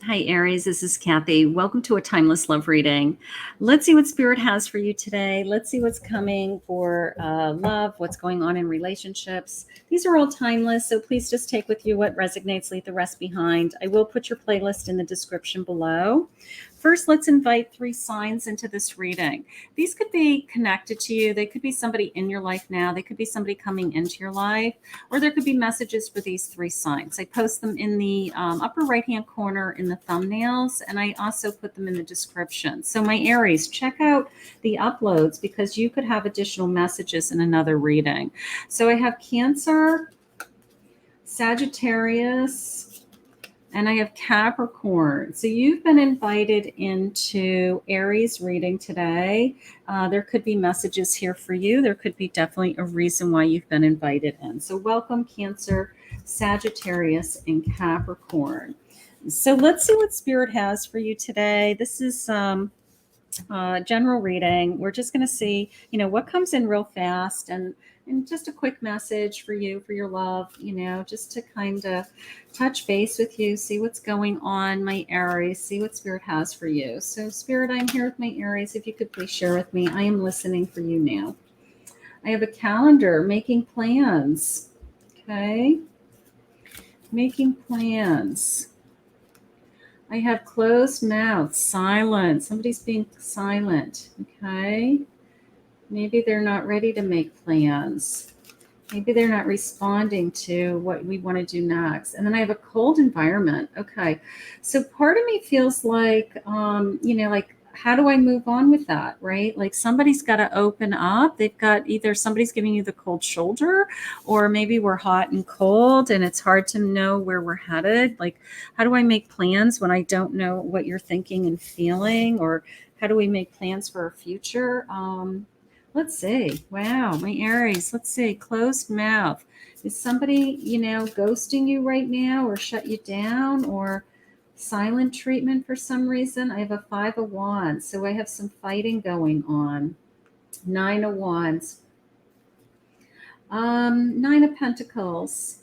Hi, Aries. This is Kathy. Welcome to a timeless love reading. Let's see what Spirit has for you today. Let's see what's coming for love, what's going on in relationships. These are all timeless, so please just take with you what resonates, leave the rest behind. I will put your playlist in the description below. First, let's invite 3 signs into this reading. These could be connected to you. They could be somebody in your life now. They could be somebody coming into your life, or there could be messages for these 3 signs. I post them in the upper right-hand corner in the thumbnails, and I also put them in the description. So my Aries, check out the uploads because you could have additional messages in another reading. So I have Cancer, Sagittarius, and I have Capricorn. So you've been invited into Aries reading today. There could be messages here for you. There could be definitely a reason why you've been invited in. So welcome, Cancer, Sagittarius, and Capricorn. So let's see what Spirit has for you today. This is general reading. We're just going to see, what comes in real fast and just a quick message for you, for your love, just to kind of touch base with you, see what's going on, my Aries, see what Spirit has for you. So Spirit, I'm here with my Aries. If you could please share with me, I am listening for you now. I have a calendar, making plans. Okay. Making plans. I have closed mouth, silent. Somebody's being silent. Okay. Maybe they're not ready to make plans. Maybe they're not responding to what we want to do next. And then I have a cold environment. Okay. So part of me feels like, like, how do I move on with that? Right? Like somebody's got to open up. They've got either somebody's giving you the cold shoulder, or maybe we're hot and cold and it's hard to know where we're headed. Like, how do I make plans when I don't know what you're thinking and feeling? Or how do we make plans for our future? Let's see. Wow, my Aries. Let's see. Closed mouth. Is somebody, ghosting you right now, or shut you down, or silent treatment for some reason? I have a 5 of Wands, so I have some fighting going on. 9 of Wands. 9 of Pentacles.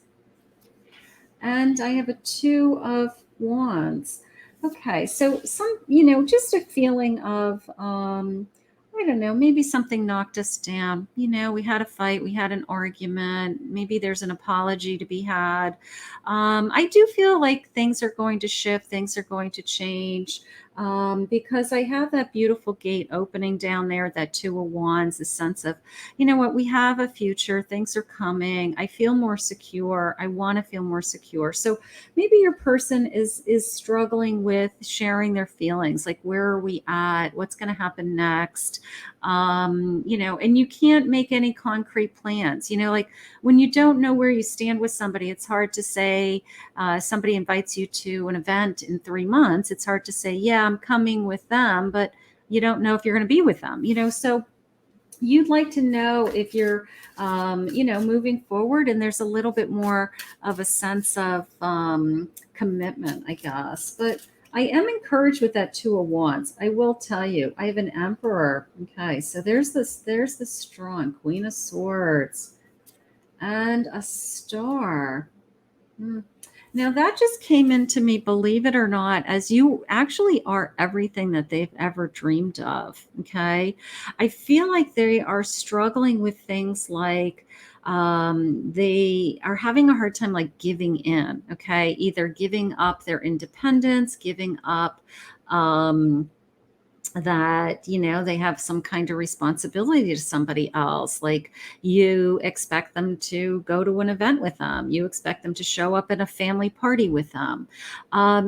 And I have a 2 of Wands. Okay, so some, just a feeling of I don't know, maybe something knocked us down. We had a fight, we had an argument, maybe there's an apology to be had. I do feel like things are going to shift, things are going to change, because I have that beautiful gate opening down there, that 2 of Wands, the sense of, what, we have a future, things are coming. I feel more secure. I want to feel more secure. So maybe your person is struggling with sharing their feelings, like, where are we at, what's going to happen next, and you can't make any concrete plans. Like when you don't know where you stand with somebody, it's hard to say, somebody invites you to an event in 3 months, it's hard to say, yeah, I'm coming with them, but you don't know if you're going to be with them, so you'd like to know if you're, moving forward, and there's a little bit more of a sense of commitment, I guess. But I am encouraged with that 2 of Wands. I will tell you, I have an Emperor. Okay, so there's the strong Queen of Swords and a Star. Now that just came into me, believe it or not, as you actually are everything that they've ever dreamed of. Okay. I feel like they are struggling with things like, they are having a hard time like giving in. Okay. Either giving up their independence, giving up, that they have some kind of responsibility to somebody else. Like, you expect them to go to an event with them, you expect them to show up at a family party with them.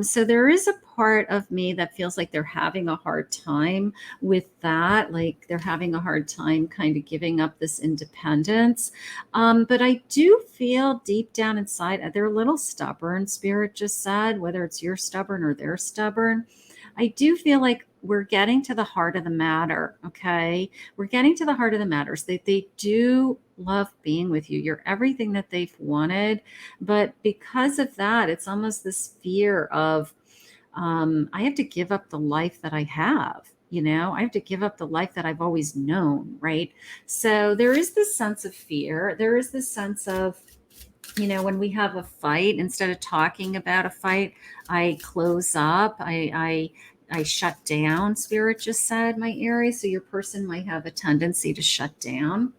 So there is a part of me that feels like they're having a hard time with that. Like, they're having a hard time kind of giving up this independence. But I do feel deep down inside, they're a little stubborn. Spirit just said, whether it's you're stubborn or they're stubborn, I do feel like we're getting to the heart of the matter. Okay. We're getting to the heart of the matters. They do love being with you. You're everything that they've wanted. But because of that, it's almost this fear of, I have to give up the life that I have. I have to give up the life that I've always known. Right. So there is this sense of fear. There is this sense of, when we have a fight, instead of talking about a fight, I close up. I shut down. Spirit just said, my Aries. So your person might have a tendency to shut down.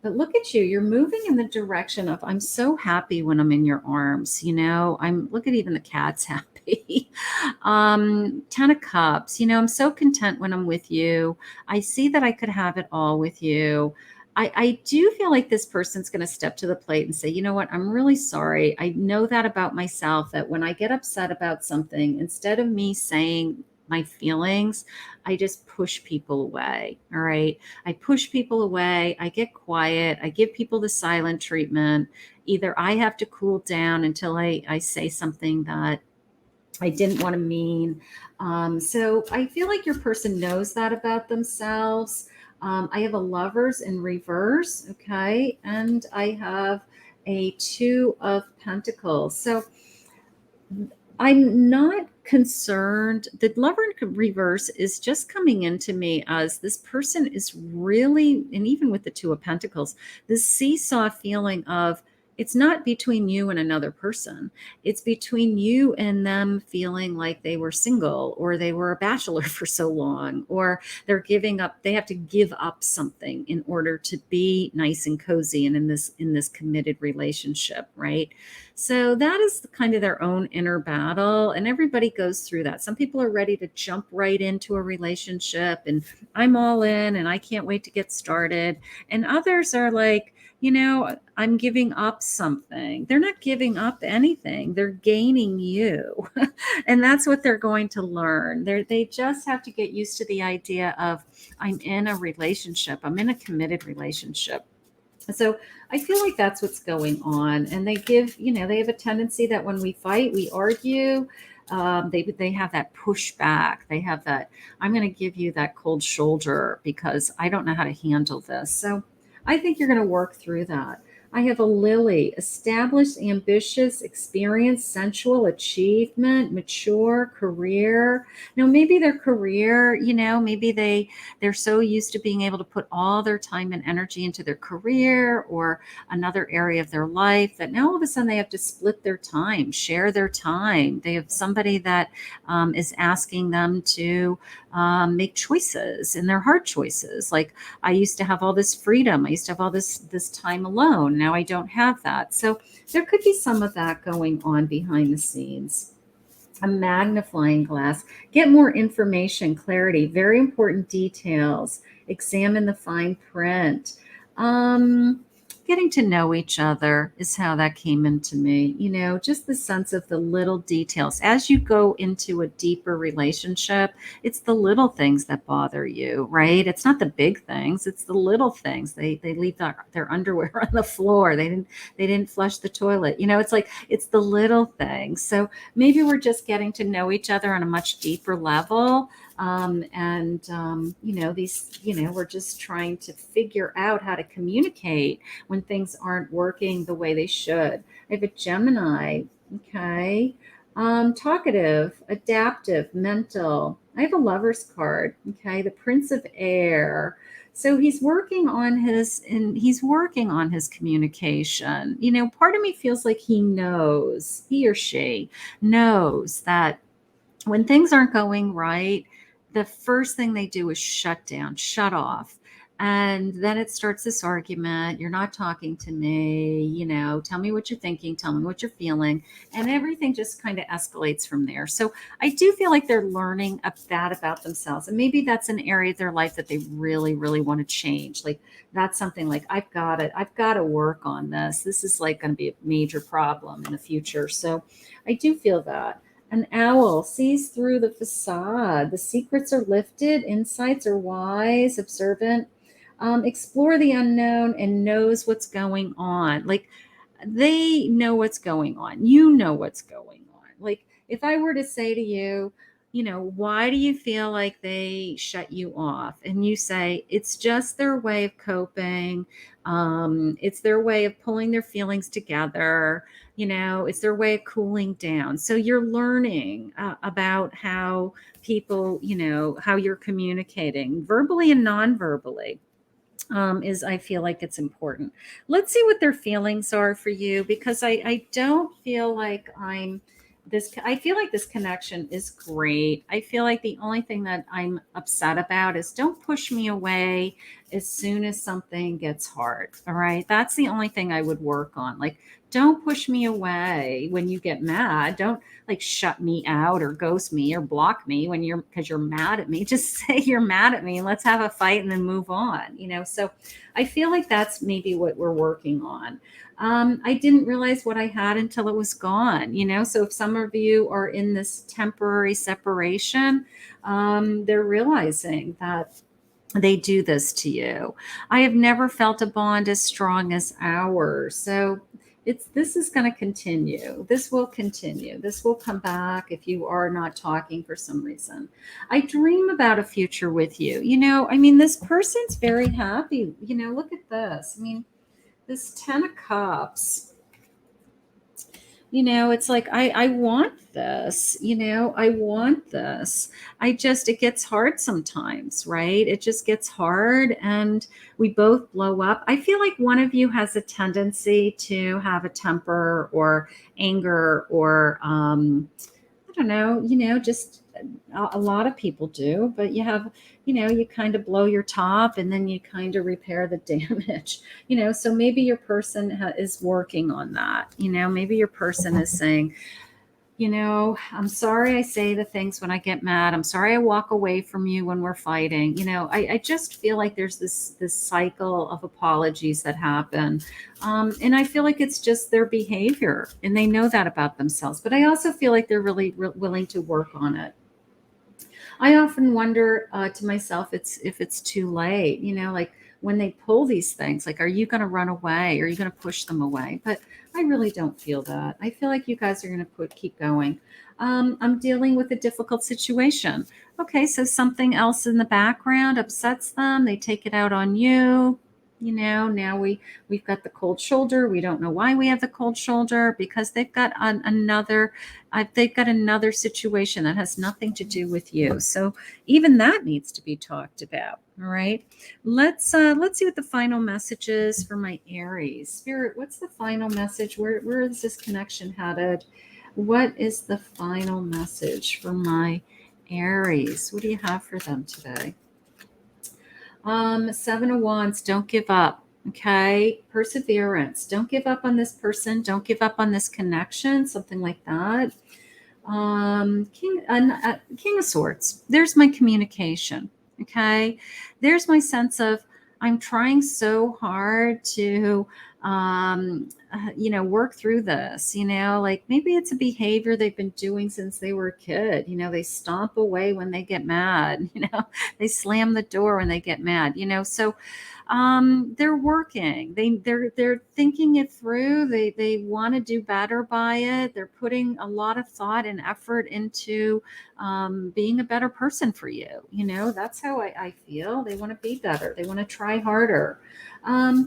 But look at you. You're moving in the direction of, I'm so happy when I'm in your arms. Look at even the cat's happy. 10 of Cups. I'm so content when I'm with you. I see that I could have it all with you. I do feel like this person's going to step to the plate and say, you know what, I'm really sorry. I know that about myself, that when I get upset about something, instead of me saying my feelings, I just push people away. All right. I push people away. I get quiet. I give people the silent treatment. Either I have to cool down until I say something that I didn't want to mean. So I feel like your person knows that about themselves. I have a Lovers in reverse, okay, and I have a Two of Pentacles. So I'm not concerned. The Lover in reverse is just coming into me as this person is really, and even with the Two of Pentacles, this seesaw feeling of, it's not between you and another person. It's between you and them feeling like they were single, or they were a bachelor for so long, or they're giving up, they have to give up something in order to be nice and cozy and in this committed relationship, right? So that is kind of their own inner battle. And everybody goes through that. Some people are ready to jump right into a relationship and I'm all in and I can't wait to get started. And others are like, I'm giving up something. They're not giving up anything. They're gaining you. And that's what they're going to learn. They just have to get used to the idea of, I'm in a relationship. I'm in a committed relationship. So I feel like that's what's going on. And they have a tendency that when we fight, we argue. They have that pushback. They have that, I'm going to give you that cold shoulder because I don't know how to handle this. So I think you're going to work through that. I have a Lily, established, ambitious, experienced, sensual, achievement, mature, career. Now, maybe their career, maybe they're so used to being able to put all their time and energy into their career or another area of their life, that now all of a sudden they have to split their time, share their time. They have somebody that is asking them to make choices, and they're hard choices. Like, I used to have all this freedom. I used to have all this time alone. Now I don't have that. So there could be some of that going on behind the scenes. A magnifying glass, get more information, clarity, very important details, examine the fine print. Getting to know each other is how that came into me, just the sense of the little details. As you go into a deeper relationship, it's the little things that bother you, right? It's not the big things, it's the little things. They leave their underwear on the floor. They didn't flush the toilet. It's the little things. So maybe we're just getting to know each other on a much deeper level. We're just trying to figure out how to communicate when things aren't working the way they should. I have a Gemini, okay. Talkative, adaptive, mental. I have a Lover's card, okay, the Prince of Air. So he's working on his communication. Part of me feels like he or she knows that when things aren't going right, the first thing they do is shut down, shut off. And then it starts this argument. You're not talking to me, tell me what you're thinking, tell me what you're feeling. And everything just kind of escalates from there. So I do feel like they're learning that about themselves. And maybe that's an area of their life that they really, really want to change. Like, that's something like, I've got to work on this. This is like going to be a major problem in the future. So I do feel that. An owl sees through the facade. The secrets are lifted. Insights are wise, observant. Explore the unknown and knows what's going on. Like, they know what's going on. You know what's going on. Like, if I were to say to you, why do you feel like they shut you off? And you say, it's just their way of coping. It's their way of pulling their feelings together. It's their way of cooling down. So you're learning about how people, how you're communicating verbally and non-verbally. is I feel like it's important. Let's see what their feelings are for you, because I don't feel like I feel like this connection is great. I feel like the only thing that I'm upset about is don't push me away as soon as something gets hard. All right. That's the only thing I would work on. Like, don't push me away when you get mad. Don't like shut me out or ghost me or block me when because you're mad at me. Just say you're mad at me and let's have a fight and then move on. So I feel like that's maybe what we're working on. I didn't realize what I had until it was gone. So if some of you are in this temporary separation, they're realizing that they do this to you. I have never felt a bond as strong as ours. So this is going to continue. This will continue. This will come back if you are not talking for some reason. I dream about a future with you. This person's very happy. Look at this. This 10 of Cups. It's like, I want this, I want this. It gets hard sometimes, right? It just gets hard and we both blow up. I feel like one of you has a tendency to have a temper or anger or, I don't know, just a lot of people do, but you kind of blow your top and then you kind of repair the damage, so maybe your person is working on that. Maybe your person is saying, I'm sorry I say the things when I get mad. I'm sorry I walk away from you when we're fighting. I just feel like there's this cycle of apologies that happen. And I feel like it's just their behavior and they know that about themselves. But I also feel like they're really willing to work on it. I often wonder to myself if it's too late, like when they pull these things, like, are you going to run away? Are you going to push them away? But I really don't feel that. I feel like you guys are going to keep going. I'm dealing with a difficult situation. Okay, so something else in the background upsets them. They take it out on you. Now we've got the cold shoulder. We don't know why we have the cold shoulder, because they've got another situation that has nothing to do with you. So even that needs to be talked about. All right. Let's see what the final message is for my Aries. Spirit, what's the final message? Where is this connection headed? What is the final message for my Aries? What do you have for them today? 7 of Wands, don't give up. Okay. Perseverance. Don't give up on this person. Don't give up on this connection. Something like that. King of Swords. There's my communication. Okay. There's my sense of, I'm trying so hard to, work through this, like maybe it's a behavior they've been doing since they were a kid. They stomp away when they get mad, they slam the door when they get mad, so they're working, they're thinking it through. They want to do better by it. They're putting a lot of thought and effort into being a better person for you. That's how I feel. They want to be better. They want to try harder.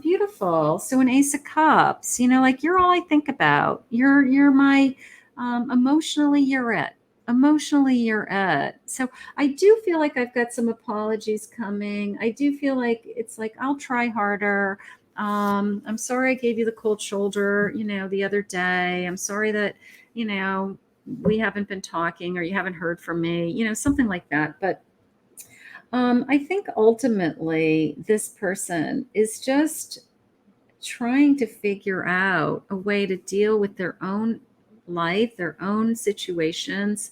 Beautiful. So an Ace of Cups, like, you're all I think about. You're my emotionally, you're it. Emotionally, you're it. So I do feel like I've got some apologies coming. I do feel like it's like, I'll try harder. I'm sorry I gave you the cold shoulder, the other day. I'm sorry that, we haven't been talking or you haven't heard from me, something like that. But I think ultimately this person is just trying to figure out a way to deal with their own life, their own situations,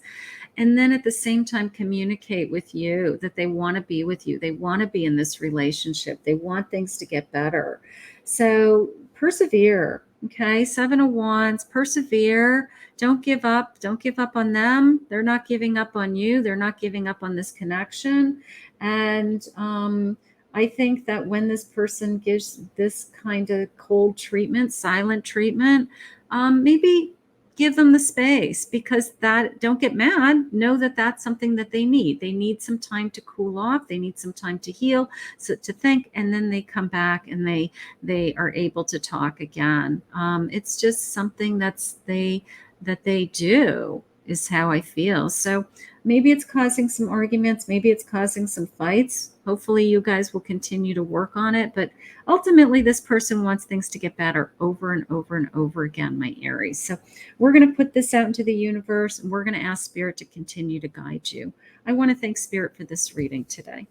and then at the same time communicate with you that they want to be with you. They want to be in this relationship. They want things to get better. So persevere. Okay. 7 of Wands, persevere. Don't give up. Don't give up on them. They're not giving up on you. They're not giving up on this connection. And I think that when this person gives this kind of cold treatment, silent treatment, maybe give them the space, because don't get mad. Know that that's something that they need. They need some time to cool off. They need some time to heal, so to think, and then they come back and they are able to talk again. It's just something that they do. is how I feel. So maybe it's causing some arguments. Maybe it's causing some fights. Hopefully you guys will continue to work on it. But ultimately, this person wants things to get better over and over and over again, my Aries. So we're going to put this out into the universe, and we're going to ask Spirit to continue to guide you. I want to thank Spirit for this reading today.